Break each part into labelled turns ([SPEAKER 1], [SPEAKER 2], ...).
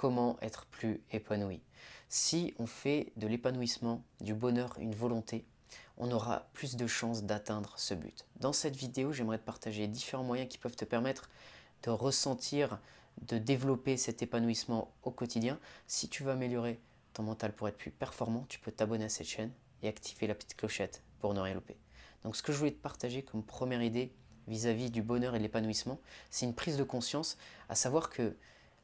[SPEAKER 1] comment être plus épanoui. Si on fait de l'épanouissement, du bonheur, une volonté, on aura plus de chances d'atteindre ce but. Dans cette vidéo, j'aimerais te partager différents moyens qui peuvent te permettre de ressentir, de développer cet épanouissement au quotidien. Si tu veux améliorer ton mental pour être plus performant, tu peux t'abonner à cette chaîne et activer la petite clochette pour ne rien louper. Donc ce que je voulais te partager comme première idée vis-à-vis du bonheur et de l'épanouissement, c'est une prise de conscience, à savoir que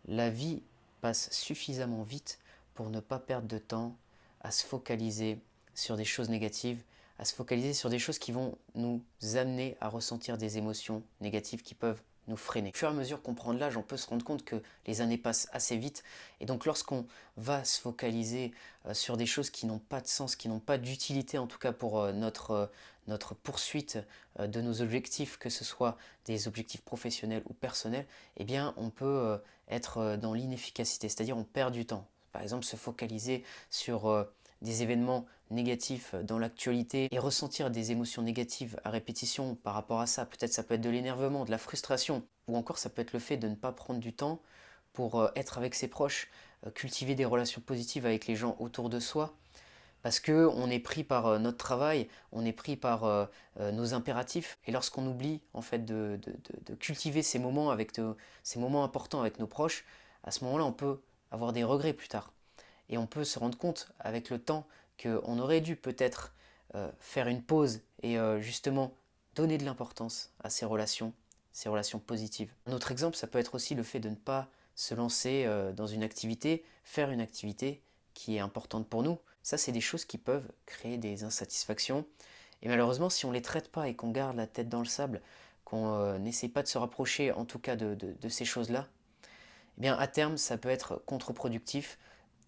[SPEAKER 1] la vie passe suffisamment vite pour ne pas perdre de temps à se focaliser sur des choses négatives, à se focaliser sur des choses qui vont nous amener à ressentir des émotions négatives qui peuvent nous freiner. Au fur et à mesure qu'on prend de l'âge, on peut se rendre compte que les années passent assez vite. Et donc lorsqu'on va se focaliser sur des choses qui n'ont pas de sens, qui n'ont pas d'utilité, en tout cas pour notre poursuite de nos objectifs, que ce soit des objectifs professionnels ou personnels, eh bien on peut être dans l'inefficacité, c'est-à-dire on perd du temps. Par exemple, se focaliser sur des événements négatifs dans l'actualité et ressentir des émotions négatives à répétition par rapport à ça. Peut-être ça peut être de l'énervement, de la frustration, ou encore ça peut être le fait de ne pas prendre du temps pour être avec ses proches, cultiver des relations positives avec les gens autour de soi, parce qu'on est pris par notre travail, on est pris par nos impératifs, et lorsqu'on oublie en fait de cultiver ces moments ces moments importants avec nos proches, à ce moment-là on peut avoir des regrets plus tard. Et on peut se rendre compte avec le temps qu'on aurait dû peut-être faire une pause et justement donner de l'importance à ces relations positives. Un autre exemple, ça peut être aussi le fait de ne pas se lancer dans une activité, faire une activité qui est importante pour nous. Ça, c'est des choses qui peuvent créer des insatisfactions. Et malheureusement, si on ne les traite pas et qu'on garde la tête dans le sable, qu'on n'essaie pas de se rapprocher en tout cas de ces choses-là, eh bien à terme, ça peut être contre-productif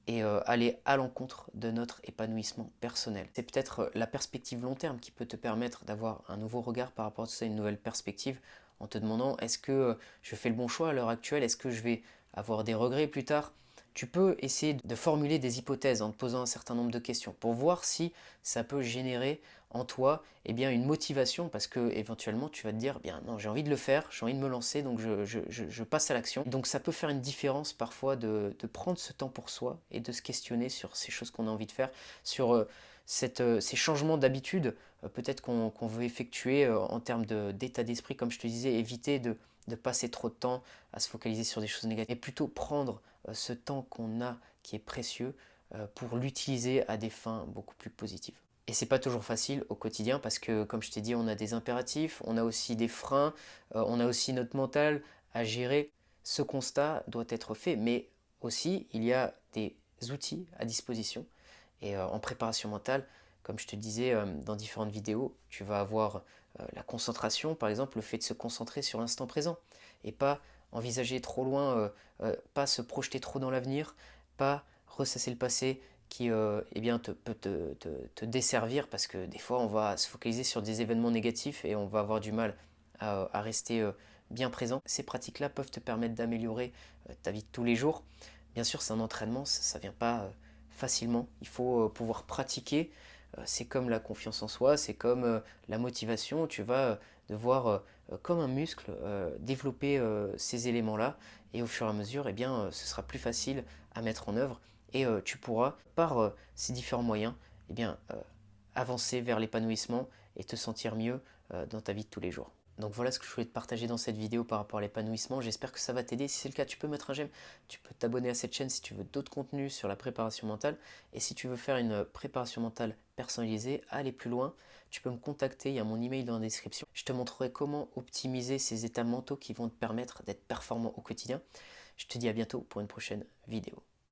[SPEAKER 1] et aller à l'encontre de notre épanouissement personnel. C'est peut-être la perspective long terme qui peut te permettre d'avoir un nouveau regard par rapport à tout ça, une nouvelle perspective, en te demandant est-ce que je fais le bon choix à l'heure actuelle, est-ce que je vais avoir des regrets plus tard. Tu peux essayer de formuler des hypothèses en te posant un certain nombre de questions pour voir si ça peut générer en toi une motivation, parce que éventuellement tu vas te dire bien non, j'ai envie de le faire, j'ai envie de me lancer, donc je passe à l'action. Donc ça peut faire une différence parfois de prendre ce temps pour soi et de se questionner sur ces choses qu'on a envie de faire, sur ces changements d'habitude peut-être qu'on veut effectuer en termes d'état d'esprit, comme je te disais, éviter de passer trop de temps à se focaliser sur des choses négatives, et plutôt prendre ce temps qu'on a qui est précieux pour l'utiliser à des fins beaucoup plus positives. Et c'est pas toujours facile au quotidien parce que, comme je t'ai dit, on a des impératifs, on a aussi des freins, on a aussi notre mental à gérer. Ce constat doit être fait, mais aussi il y a des outils à disposition. Et en préparation mentale, comme je te disais dans différentes vidéos, tu vas avoir la concentration, par exemple, le fait de se concentrer sur l'instant présent et pas envisager trop loin, pas se projeter trop dans l'avenir, pas ressasser le passé qui peut te desservir, parce que des fois on va se focaliser sur des événements négatifs et on va avoir du mal à rester bien présent. Ces pratiques-là peuvent te permettre d'améliorer ta vie de tous les jours. Bien sûr, c'est un entraînement, ça ne vient pas facilement. Il faut pouvoir pratiquer. C'est comme la confiance en soi, c'est comme la motivation. Tu vas devoir, comme un muscle, développer ces éléments-là. Et au fur et à mesure, ce sera plus facile à mettre en œuvre. Et tu pourras, par ces différents moyens, avancer vers l'épanouissement et te sentir mieux dans ta vie de tous les jours. Donc voilà ce que je voulais te partager dans cette vidéo par rapport à l'épanouissement. J'espère que ça va t'aider. Si c'est le cas, tu peux mettre un j'aime. Tu peux t'abonner à cette chaîne si tu veux d'autres contenus sur la préparation mentale. Et si tu veux faire une préparation mentale personnalisée, aller plus loin, tu peux me contacter. Il y a mon email dans la description. Je te montrerai comment optimiser ces états mentaux qui vont te permettre d'être performant au quotidien. Je te dis à bientôt pour une prochaine vidéo.